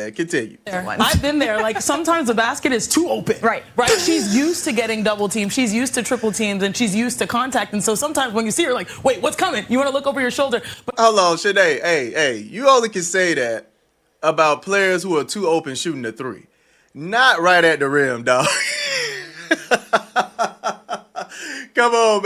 man. Continue. I've been there. Like, sometimes the basket is too open. Right. She's used to getting double teamed. She's used to triple teams, and she's used to contact. And so sometimes when you see her, like, wait, what's coming? You want to look over your shoulder. But hold on, Shanae. Hey, you only can say that about players who are too open shooting the three. Not right at the rim, dog. Come on,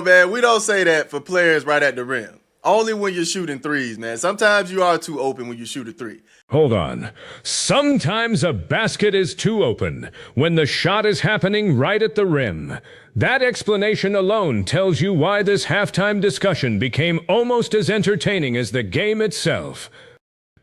man. We don't say that for players right at the rim. Only when you're shooting threes, man. Sometimes you are too open when you shoot a three. Hold on. Sometimes a basket is too open when the shot is happening right at the rim. That explanation alone tells you why this halftime discussion became almost as entertaining as the game itself.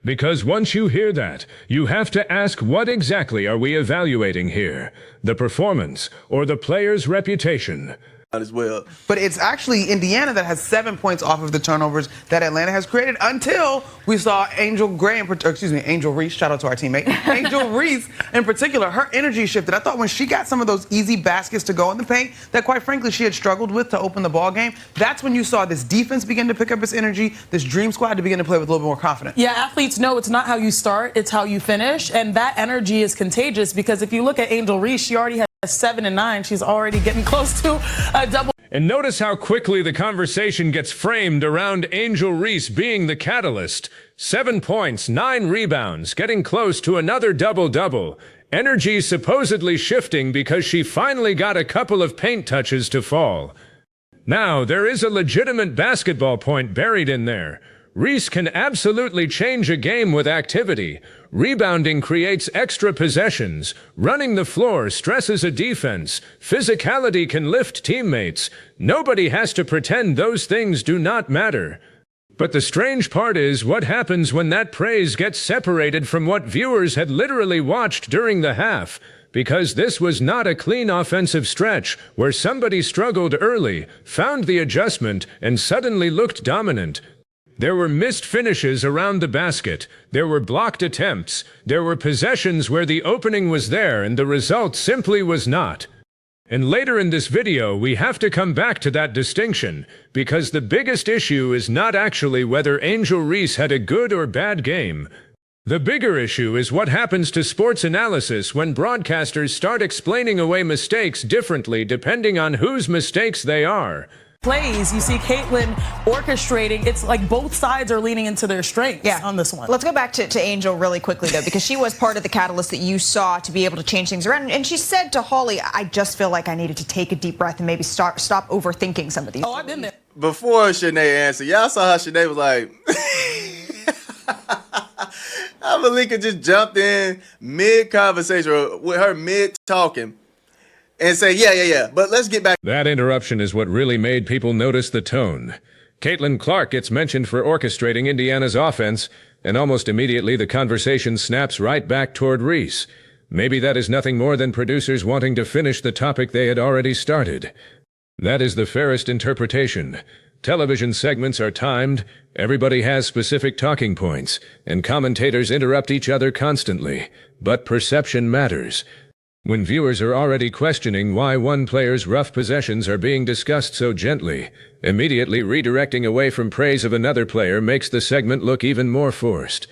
Because once you hear that, you have to ask, what exactly are we evaluating here? The performance or the player's reputation? As well. But it's actually Indiana that has 7 points off of the turnovers that Atlanta has created until we saw Angel Reese, shout out to our teammate, Angel Reese in particular, her energy shifted. I thought when she got some of those easy baskets to go in the paint that quite frankly she had struggled with to open the ball game, that's when you saw this defense begin to pick up its energy, this dream squad to begin to play with a little bit more confidence. yeah, athletes know it's not how you start, it's how you finish. And that energy is contagious because if you look at Angel Reese, she already has 7 and 9. She's already getting close to a double. And notice how quickly the conversation gets framed around Angel Reese being the catalyst. 7 points, 9 rebounds, getting close to another double-double. Energy supposedly shifting because she finally got a couple of paint touches to fall. Now, there is a legitimate basketball point buried in there. Reese can absolutely change a game with activity. Rebounding creates extra possessions. Running the floor stresses a defense. Physicality can lift teammates. Nobody has to pretend those things do not matter. But the strange part is what happens when that praise gets separated from what viewers had literally watched during the half. Because this was not a clean offensive stretch where somebody struggled early, found the adjustment, and suddenly looked dominant. There were missed finishes around the basket, there were blocked attempts, there were possessions where the opening was there and the result simply was not. And later in this video, we have to come back to that distinction, because the biggest issue is not actually whether Angel Reese had a good or bad game. The bigger issue is what happens to sports analysis when broadcasters start explaining away mistakes differently depending on whose mistakes they are. Plays, you see Caitlin orchestrating. It's like both sides are leaning into their strengths on this one. Let's go back to Angel really quickly, though, because she was part of the catalyst that you saw to be able to change things around. And she said to Holly, I just feel like I needed to take a deep breath and maybe stop overthinking some of these. Oh, I've been there. Before Shanae answered, y'all saw how Shanae was like, Malika just jumped in mid-conversation with her mid-talking. And say, yeah, but let's get back. That interruption is what really made people notice the tone. Caitlin Clark gets mentioned for orchestrating Indiana's offense, and almost immediately the conversation snaps right back toward Reese. Maybe that is nothing more than producers wanting to finish the topic they had already started. That is the fairest interpretation. Television segments are timed, everybody has specific talking points, and commentators interrupt each other constantly. But perception matters. When viewers are already questioning why one player's rough possessions are being discussed so gently, immediately redirecting away from praise of another player makes the segment look even more forced.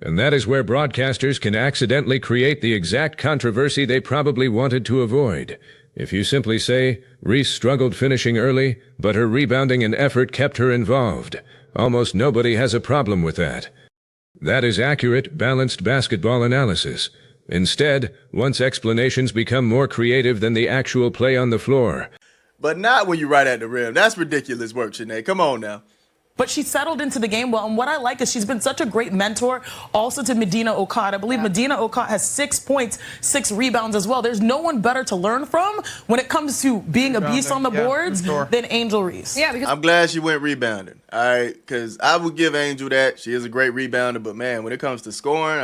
And that is where broadcasters can accidentally create the exact controversy they probably wanted to avoid. If you simply say, Reese struggled finishing early, but her rebounding and effort kept her involved, almost nobody has a problem with that. That is accurate, balanced basketball analysis. Instead, once explanations become more creative than the actual play on the floor. But not when you're right at the rim. That's ridiculous work, Shanae. Come on now. But she settled into the game well, and what I like is she's been such a great mentor also to Medina Okot. I believe Medina Okot has 6 points, 6 rebounds as well. There's no one better to learn from when it comes to being a beast on the boards than Angel Reese. Yeah, because I'm glad she went rebounding, all right? Because I would give Angel that. She is a great rebounder, but, man, when it comes to scoring,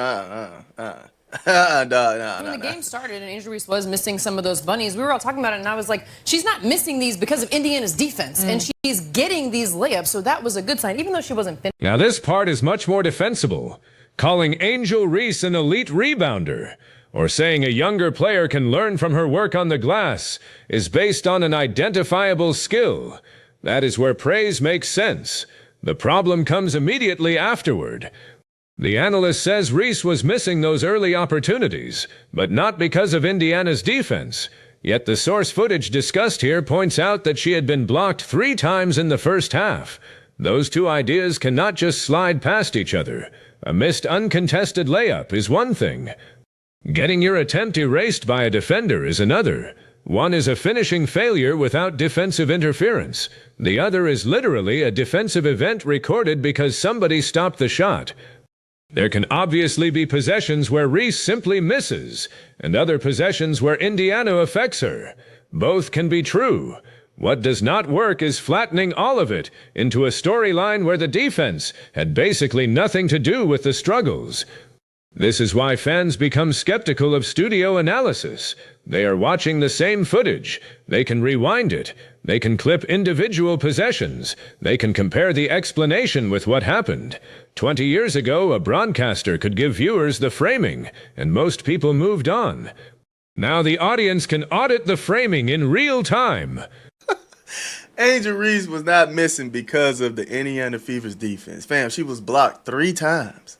When the game started and Angel Reese was missing some of those bunnies, we were all talking about it, and I was like, she's not missing these because of Indiana's defense, and she's getting these layups, so that was a good sign, even though she wasn't finished. Now this part is much more defensible. Calling Angel Reese an elite rebounder, or saying a younger player can learn from her work on the glass, is based on an identifiable skill. That is where praise makes sense. The problem comes immediately afterward. The analyst says Reese was missing those early opportunities, but not because of Indiana's defense. Yet the source footage discussed here points out that she had been blocked 3 times in the first half. Those two ideas cannot just slide past each other. A missed uncontested layup is one thing. Getting your attempt erased by a defender is another. One is a finishing failure without defensive interference. The other is literally a defensive event recorded because somebody stopped the shot. There can obviously be possessions where Reese simply misses, and other possessions where Indiana affects her. Both can be true. What does not work is flattening all of it into a storyline where the defense had basically nothing to do with the struggles. This is why fans become skeptical of studio analysis. They are watching the same footage. They can rewind it. They can clip individual possessions. They can compare the explanation with what happened. 20 years ago, a broadcaster could give viewers the framing, and most people moved on. Now the audience can audit the framing in real time. Angel Reese was not missing because of the Indiana Fever's defense. Fam, she was blocked 3 times.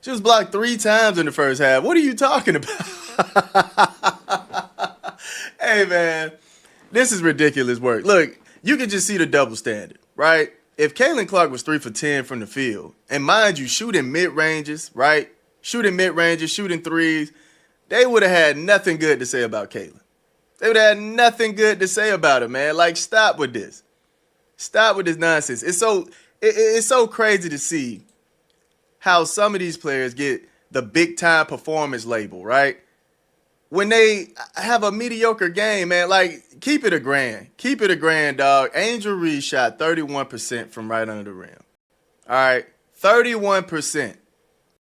She was blocked 3 times in the first half. What are you talking about? Hey, man, this is ridiculous work. Look, you can just see the double standard, right? If Caitlin Clark was 3 for 10 from the field, and mind you, shooting mid-ranges, right? Shooting mid-ranges, shooting threes, they would have had nothing good to say about Caitlin. They would have had nothing good to say about her, man. Like, stop with this. Stop with this nonsense. It's so crazy to see how some of these players get the big-time performance label, right? When they have a mediocre game, man, like, keep it a grand. Keep it a grand, dog. Angel Reese shot 31% from right under the rim. All right? 31%.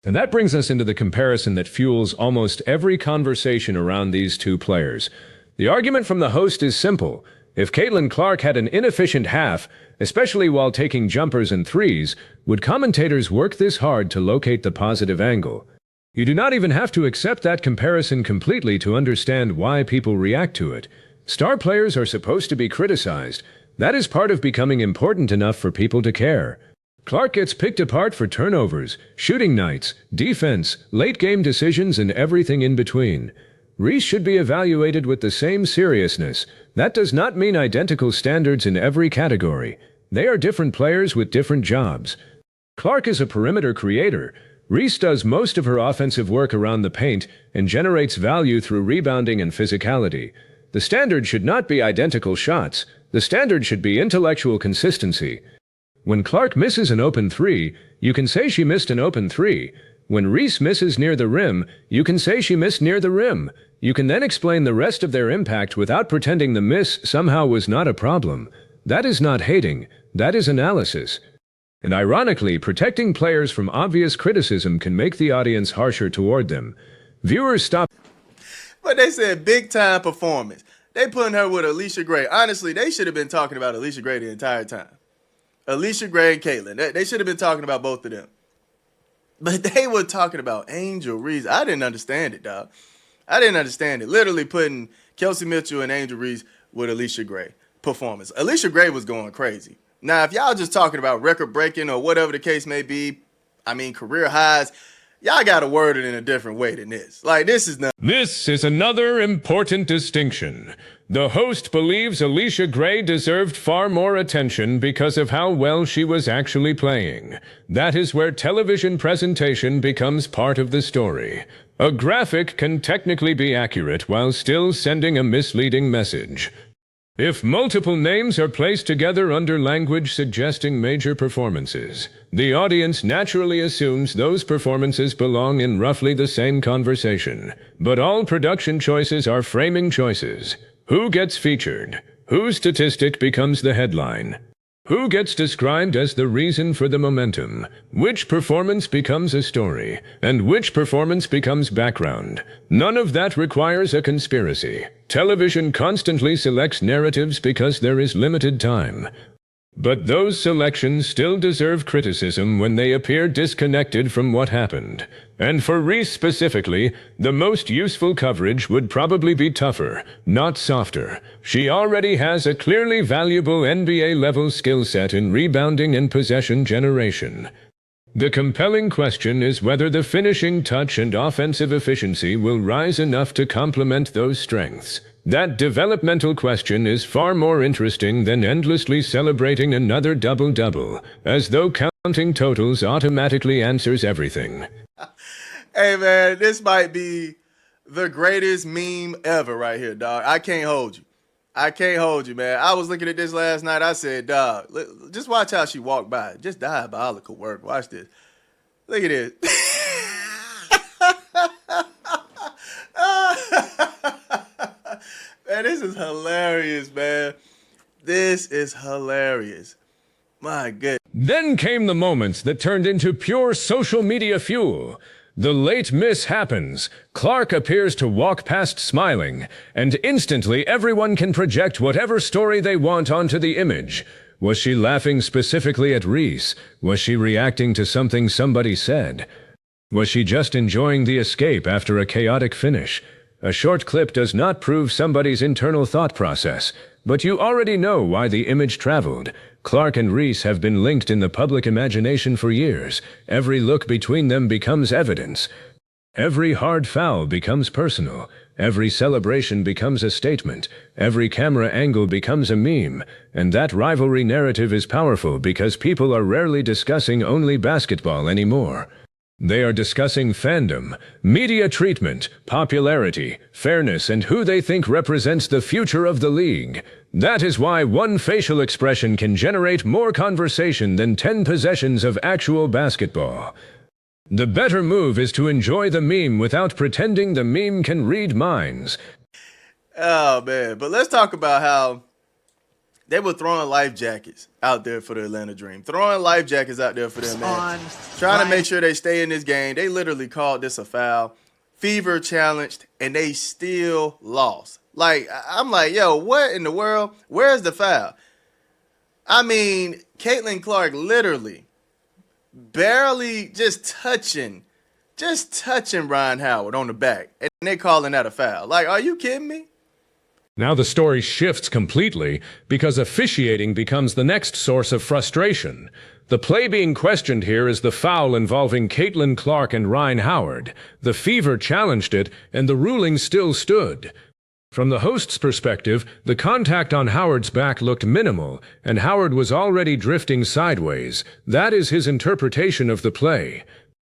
And that brings us into the comparison that fuels almost every conversation around these two players. The argument from the host is simple. If Caitlin Clark had an inefficient half, especially while taking jumpers and threes, would commentators work this hard to locate the positive angle? You do not even have to accept that comparison completely to understand why people react to it. Star players are supposed to be criticized. That is part of becoming important enough for people to care. Clark gets picked apart for turnovers, shooting nights, defense, late-game decisions, and everything in between. Reese should be evaluated with the same seriousness. That does not mean identical standards in every category. They are different players with different jobs. Clark is a perimeter creator. Reese does most of her offensive work around the paint and generates value through rebounding and physicality. The standard should not be identical shots. The standard should be intellectual consistency. When Clark misses an open three, you can say she missed an open three. When Reese misses near the rim, you can say she missed near the rim. You can then explain the rest of their impact without pretending the miss somehow was not a problem. That is not hating. That is analysis. And ironically, protecting players from obvious criticism can make the audience harsher toward them. Viewers stop. But they said big-time performance. They putting her with Alicia Gray. Honestly, they should have been talking about Alicia Gray the entire time. Alicia Gray and Caitlin. They should have been talking about both of them. But they were talking about Angel Reese. I didn't understand it, dog. I didn't understand it. Literally putting Kelsey Mitchell and Angel Reese with Alicia Gray performance. Alicia Gray was going crazy. Now, if y'all just talking about record-breaking or whatever the case may be, I mean, career highs, y'all got to word it in a different way than this. Like, this is not. This is another important distinction. The host believes Alicia Gray deserved far more attention because of how well she was actually playing. That is where television presentation becomes part of the story. A graphic can technically be accurate while still sending a misleading message. If multiple names are placed together under language suggesting major performances, the audience naturally assumes those performances belong in roughly the same conversation. But all production choices are framing choices. Who gets featured? Whose statistic becomes the headline? Who gets described as the reason for the momentum? Which performance becomes a story? And which performance becomes background? None of that requires a conspiracy. Television constantly selects narratives because there is limited time. But those selections still deserve criticism when they appear disconnected from what happened. And for Reese specifically, the most useful coverage would probably be tougher, not softer. She already has a clearly valuable NBA-level skill set in rebounding and possession generation. The compelling question is whether the finishing touch and offensive efficiency will rise enough to complement those strengths. That developmental question is far more interesting than endlessly celebrating another double-double, as though counting totals automatically answers everything. Hey, man, this might be the greatest meme ever right here, dog. I can't hold you. I can't hold you, man. I was looking at this last night. I said, dog, just watch how she walked by. Just diabolical work. Watch this. Look at this. Man, this is hilarious, man. This is hilarious. My goodness. Then came the moments that turned into pure social media fuel. The late miss happens. Clark appears to walk past smiling, and instantly everyone can project whatever story they want onto the image. Was she laughing specifically at Reese? Was she reacting to something somebody said? Was she just enjoying the escape after a chaotic finish? A short clip does not prove somebody's internal thought process, but you already know why the image traveled. Clark and Reese have been linked in the public imagination for years. Every look between them becomes evidence. Every hard foul becomes personal. Every celebration becomes a statement. Every camera angle becomes a meme. And that rivalry narrative is powerful because people are rarely discussing only basketball anymore. They are discussing fandom, media treatment, popularity, fairness, and who they think represents the future of the league. That is why one facial expression can generate more conversation than 10 possessions of actual basketball. The better move is to enjoy the meme without pretending the meme can read minds. Oh, man. But let's talk about how they were throwing life jackets out there for the Atlanta Dream. Throwing life jackets out there for them, man. Trying to make sure they stay in this game. They literally called this a foul. Fever challenged, and they still lost. Like, I'm like, yo, what in the world? Where's the foul? I mean, Caitlin Clark literally barely just touching Ryan Howard on the back, and they calling that a foul. Like, are you kidding me? Now the story shifts completely because officiating becomes the next source of frustration. The play being questioned here is the foul involving Caitlin Clark and Ryan Howard. The Fever challenged it, and the ruling still stood. From the host's perspective, the contact on Howard's back looked minimal, and Howard was already drifting sideways. That is his interpretation of the play.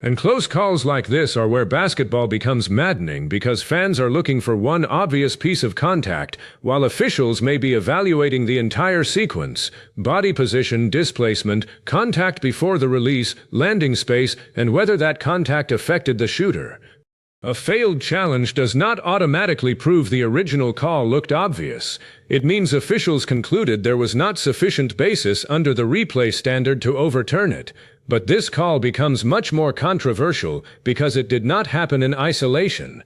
And close calls like this are where basketball becomes maddening because fans are looking for one obvious piece of contact, while officials may be evaluating the entire sequence: body position, displacement, contact before the release, landing space, and whether that contact affected the shooter. A failed challenge does not automatically prove the original call looked obvious. It means officials concluded there was not sufficient basis under the replay standard to overturn it. But this call becomes much more controversial because it did not happen in isolation.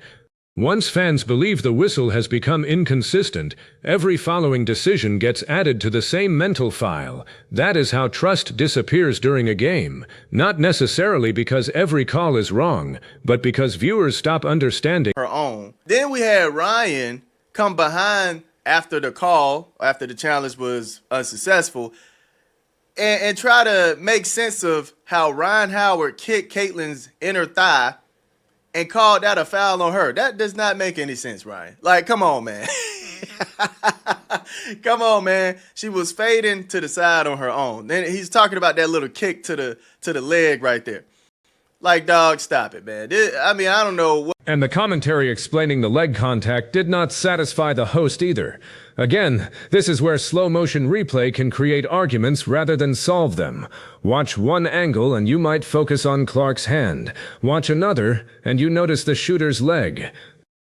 Once fans believe the whistle has become inconsistent, every following decision gets added to the same mental file. That is how trust disappears during a game, not necessarily because every call is wrong, but because viewers stop understanding her own. Then we had Ryan come behind after the call, after the challenge was unsuccessful, and try to make sense of how Ryan Howard kicked Caitlin's inner thigh and called that a foul on her. That does not make any sense, Ryan. Like, come on, man. Come on, man. She was fading to the side on her own. Then he's talking about that little kick to the leg right there. Like, dog, stop it, man. I don't know what. And the commentary explaining the leg contact did not satisfy the host either. Again, this is where slow-motion replay can create arguments rather than solve them. Watch one angle and you might focus on Clark's hand. Watch another and you notice the shooter's leg.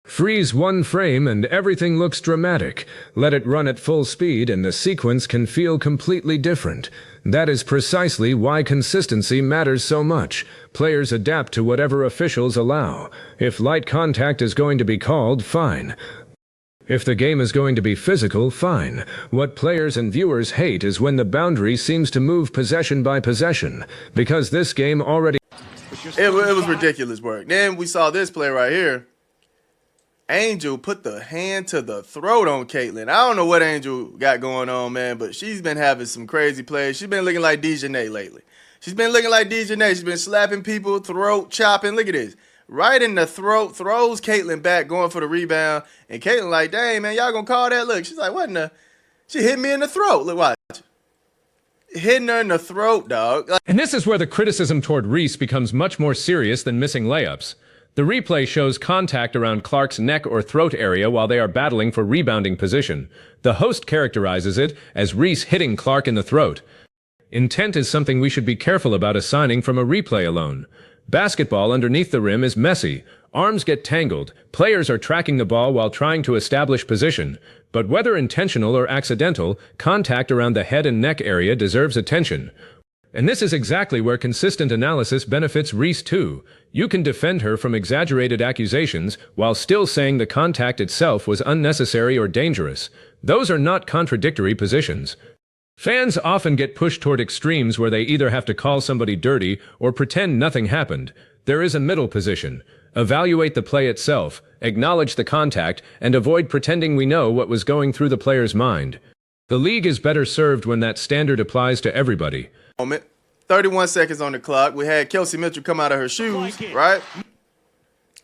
Freeze one frame and everything looks dramatic. Let it run at full speed and the sequence can feel completely different. That is precisely why consistency matters so much. Players adapt to whatever officials allow. If light contact is going to be called, fine. If the game is going to be physical, fine. What players and viewers hate is when the boundary seems to move possession by possession, because this game already... It was ridiculous work. Then we saw this play right here. Angel put the hand to the throat on Caitlin. I don't know what Angel got going on, man, but she's been having some crazy plays. She's been looking like Dejanay lately. She's been looking like Dejanay. She's been slapping people, throat chopping. Look at this. Right in the throat, throws Caitlin back, going for the rebound. And Caitlin like, dang, man, y'all gonna call that? Look, she's like, what in the? She hit me in the throat. Look, watch. Hitting her in the throat, dog. And this is where the criticism toward Reese becomes much more serious than missing layups. The replay shows contact around Clark's neck or throat area while they are battling for rebounding position. The host characterizes it as Reese hitting Clark in the throat. Intent is something we should be careful about assigning from a replay alone. Basketball underneath the rim is messy. Arms get tangled. Players are tracking the ball while trying to establish position. But whether intentional or accidental, contact around the head and neck area deserves attention. And this is exactly where consistent analysis benefits Reese too. You can defend her from exaggerated accusations while still saying the contact itself was unnecessary or dangerous. Those are not contradictory positions. Fans often get pushed toward extremes where they either have to call somebody dirty or pretend nothing happened. There is a middle position. Evaluate the play itself, acknowledge the contact, and avoid pretending we know what was going through the player's mind. The league is better served when that standard applies to everybody. 31 seconds on the clock. We had Kelsey Mitchell come out of her shoes, right?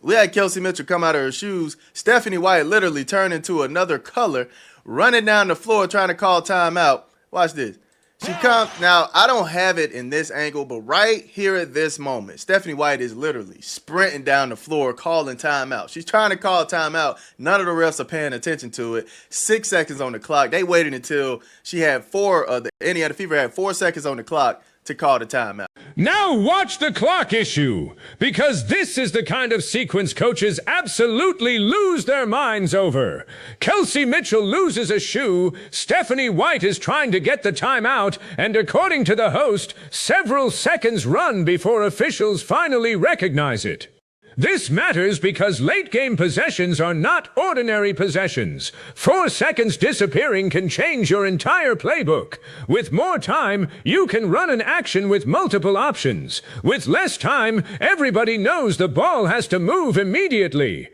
We had Kelsey Mitchell come out of her shoes. Stephanie White literally turned into another color, running down the floor trying to call timeout. Watch this. She comes, now I don't have it in this angle, but right here at this moment, Stephanie White is literally sprinting down the floor, calling timeout. She's trying to call timeout. None of the refs are paying attention to it. 6 seconds on the clock. They waited until she had the Indiana Fever had 4 seconds on the clock to call the timeout. Now watch the clock issue, because this is the kind of sequence coaches absolutely lose their minds over. Kelsey Mitchell loses a shoe, Stephanie White is trying to get the timeout, and according to the host, several seconds run before officials finally recognize it. This matters because late-game possessions are not ordinary possessions. 4 seconds disappearing can change your entire playbook. With more time, you can run an action with multiple options. With less time, everybody knows the ball has to move immediately.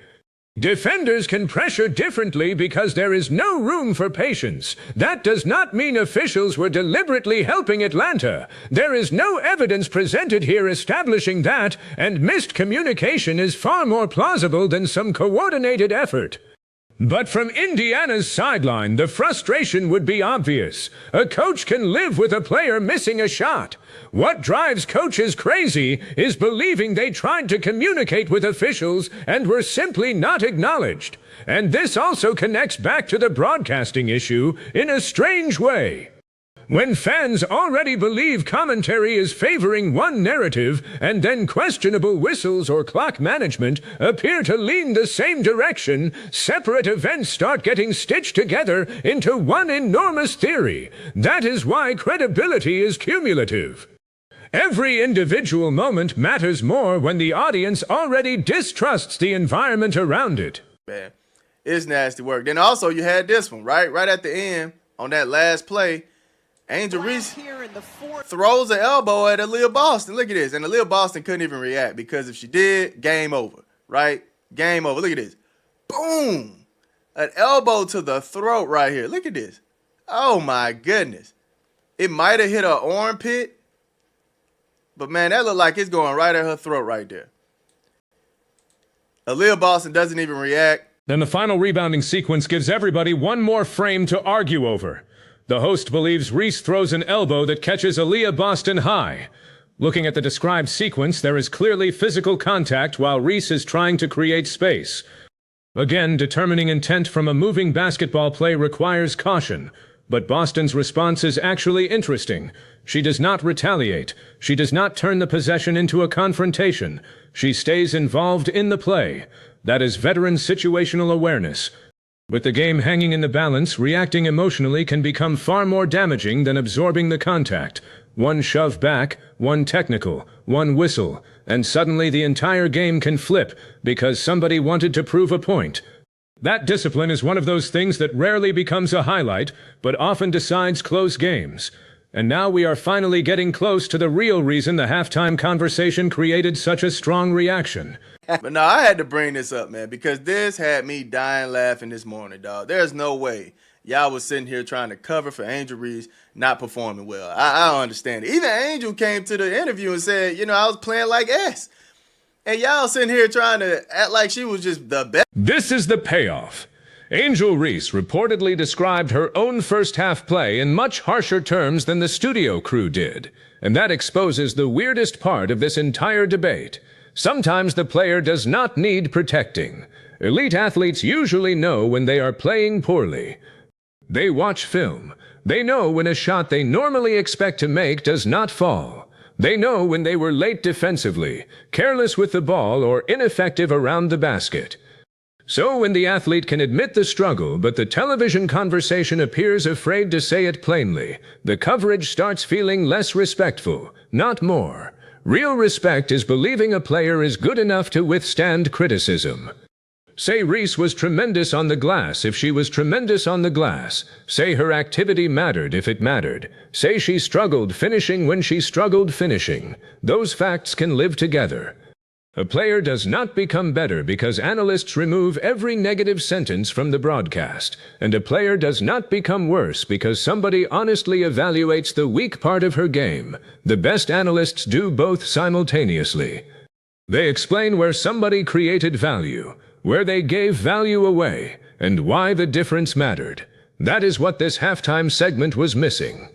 Defenders can pressure differently because there is no room for patience. That does not mean officials were deliberately helping Atlanta. There is no evidence presented here establishing that, and missed communication is far more plausible than some coordinated effort. But from Indiana's sideline, the frustration would be obvious. A coach can live with a player missing a shot. What drives coaches crazy is believing they tried to communicate with officials and were simply not acknowledged. And this also connects back to the broadcasting issue in a strange way. When fans already believe commentary is favoring one narrative, and then questionable whistles or clock management appear to lean the same direction, separate events start getting stitched together into one enormous theory. That is why credibility is cumulative. Every individual moment matters more when the audience already distrusts the environment around it. Man, it's nasty work. Then also you had this one, right? Right at the end, on that last play, Angel Reese throws an elbow at Aaliyah Boston. Look at this. And Aaliyah Boston couldn't even react because if she did, game over, right? Game over. Look at this. Boom. An elbow to the throat right here. Look at this. Oh, my goodness. It might have hit her armpit, but, man, that looked like it's going right at her throat right there. Aaliyah Boston doesn't even react. Then the final rebounding sequence gives everybody one more frame to argue over. The host believes Reese throws an elbow that catches Aaliyah Boston high. Looking at the described sequence, there is clearly physical contact while Reese is trying to create space. Again, determining intent from a moving basketball play requires caution. But Boston's response is actually interesting. She does not retaliate. She does not turn the possession into a confrontation. She stays involved in the play. That is veteran situational awareness. With the game hanging in the balance, reacting emotionally can become far more damaging than absorbing the contact. One shove back, one technical, one whistle, and suddenly the entire game can flip because somebody wanted to prove a point. That discipline is one of those things that rarely becomes a highlight, but often decides close games. And now we are finally getting close to the real reason the halftime conversation created such a strong reaction. But no, I had to bring this up, man, because this had me dying laughing this morning, dog. There's no way y'all was sitting here trying to cover for Angel Reese not performing well. I don't understand it. Even Angel came to the interview and said, I was playing like S. And y'all sitting here trying to act like she was just the best. This is the payoff. Angel Reese reportedly described her own first-half play in much harsher terms than the studio crew did. And that exposes the weirdest part of this entire debate. Sometimes the player does not need protecting. Elite athletes usually know when they are playing poorly. They watch film. They know when a shot they normally expect to make does not fall. They know when they were late defensively, careless with the ball, or ineffective around the basket. So when the athlete can admit the struggle, but the television conversation appears afraid to say it plainly, the coverage starts feeling less respectful, not more. Real respect is believing a player is good enough to withstand criticism. Say Reese was tremendous on the glass if she was tremendous on the glass. Say her activity mattered if it mattered. Say she struggled finishing when she struggled finishing. Those facts can live together. A player does not become better because analysts remove every negative sentence from the broadcast, and a player does not become worse because somebody honestly evaluates the weak part of her game. The best analysts do both simultaneously. They explain where somebody created value, where they gave value away, and why the difference mattered. That is what this halftime segment was missing.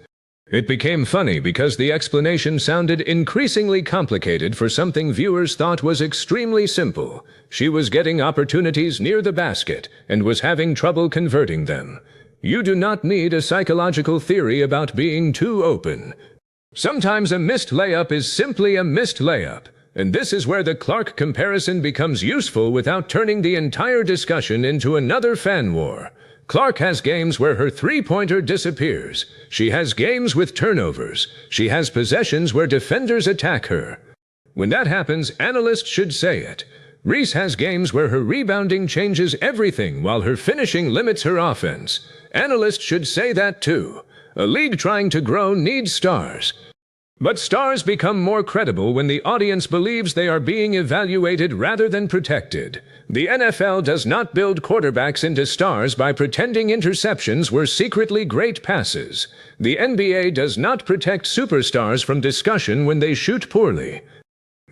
It became funny because the explanation sounded increasingly complicated for something viewers thought was extremely simple. She was getting opportunities near the basket and was having trouble converting them. You do not need a psychological theory about being too open. Sometimes a missed layup is simply a missed layup, and this is where the Clark comparison becomes useful without turning the entire discussion into another fan war. Clark has games where her three-pointer disappears. She has games with turnovers. She has possessions where defenders attack her. When that happens, analysts should say it. Reese has games where her rebounding changes everything while her finishing limits her offense. Analysts should say that too. A league trying to grow needs stars. But stars become more credible when the audience believes they are being evaluated rather than protected. The NFL does not build quarterbacks into stars by pretending interceptions were secretly great passes. The NBA does not protect superstars from discussion when they shoot poorly.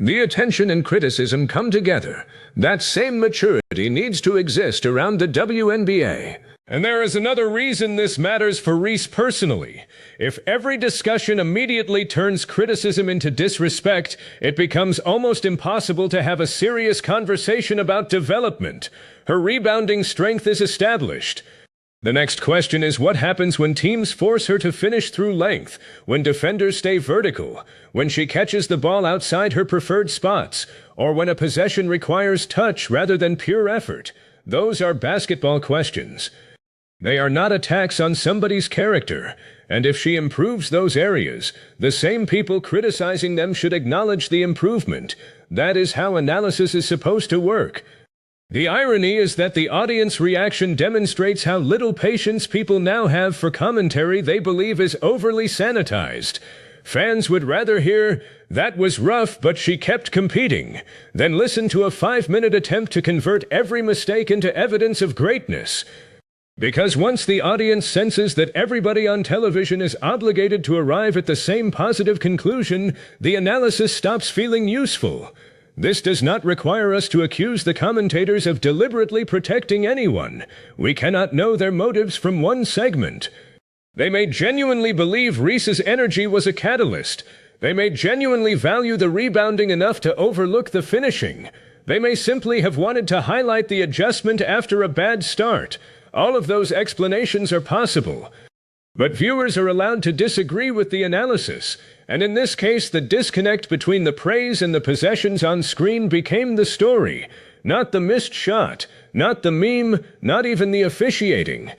The attention and criticism come together. That same maturity needs to exist around the WNBA. And there is another reason this matters for Reese personally. If every discussion immediately turns criticism into disrespect, it becomes almost impossible to have a serious conversation about development. Her rebounding strength is established. The next question is what happens when teams force her to finish through length, when defenders stay vertical, when she catches the ball outside her preferred spots, or when a possession requires touch rather than pure effort. Those are basketball questions. They are not attacks on somebody's character, and if she improves those areas, the same people criticizing them should acknowledge the improvement. That is how analysis is supposed to work. The irony is that the audience reaction demonstrates how little patience people now have for commentary they believe is overly sanitized. Fans would rather hear, "That was rough, but she kept competing," than listen to a 5-minute attempt to convert every mistake into evidence of greatness. Because once the audience senses that everybody on television is obligated to arrive at the same positive conclusion, the analysis stops feeling useful. This does not require us to accuse the commentators of deliberately protecting anyone. We cannot know their motives from one segment. They may genuinely believe Reese's energy was a catalyst. They may genuinely value the rebounding enough to overlook the finishing. They may simply have wanted to highlight the adjustment after a bad start. All of those explanations are possible. But viewers are allowed to disagree with the analysis, and in this case the disconnect between the praise and the possessions on screen became the story, not the missed shot, not the meme, not even the officiating.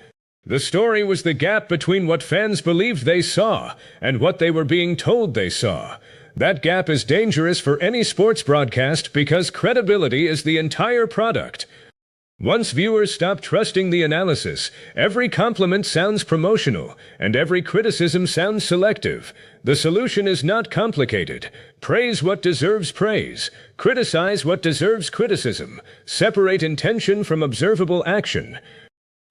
The story was the gap between what fans believed they saw and what they were being told they saw. That gap is dangerous for any sports broadcast because credibility is the entire product. Once viewers stop trusting the analysis, every compliment sounds promotional, and every criticism sounds selective. The solution is not complicated. Praise what deserves praise. Criticize what deserves criticism. Separate intention from observable action.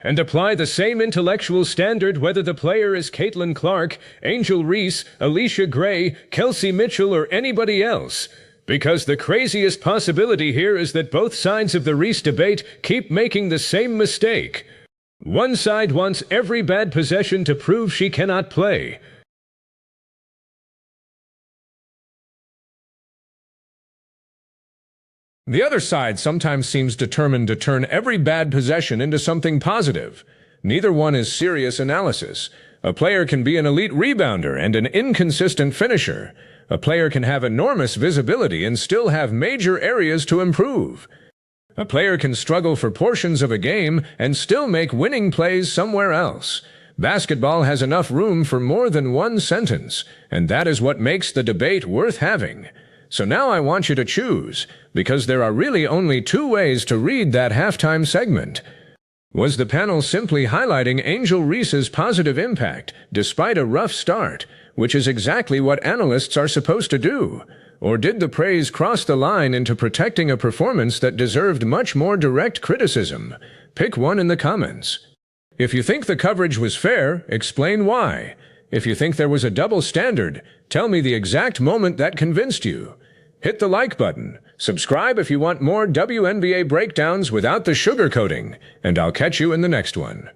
and apply the same intellectual standard whether the player is Caitlin Clark, Angel Reese, Alicia Gray, Kelsey Mitchell, or anybody else. Because the craziest possibility here is that both sides of the Reese debate keep making the same mistake. One side wants every bad possession to prove she cannot play. The other side sometimes seems determined to turn every bad possession into something positive. Neither one is serious analysis. A player can be an elite rebounder and an inconsistent finisher. A player can have enormous visibility and still have major areas to improve. A player can struggle for portions of a game and still make winning plays somewhere else. Basketball has enough room for more than one sentence, and that is what makes the debate worth having. So now I want you to choose, because there are really only two ways to read that halftime segment. Was the panel simply highlighting Angel Reese's positive impact, despite a rough start, which is exactly what analysts are supposed to do? Or did the praise cross the line into protecting a performance that deserved much more direct criticism? Pick one in the comments. If you think the coverage was fair, explain why. If you think there was a double standard, tell me the exact moment that convinced you. Hit the like button, subscribe if you want more WNBA breakdowns without the sugarcoating, and I'll catch you in the next one.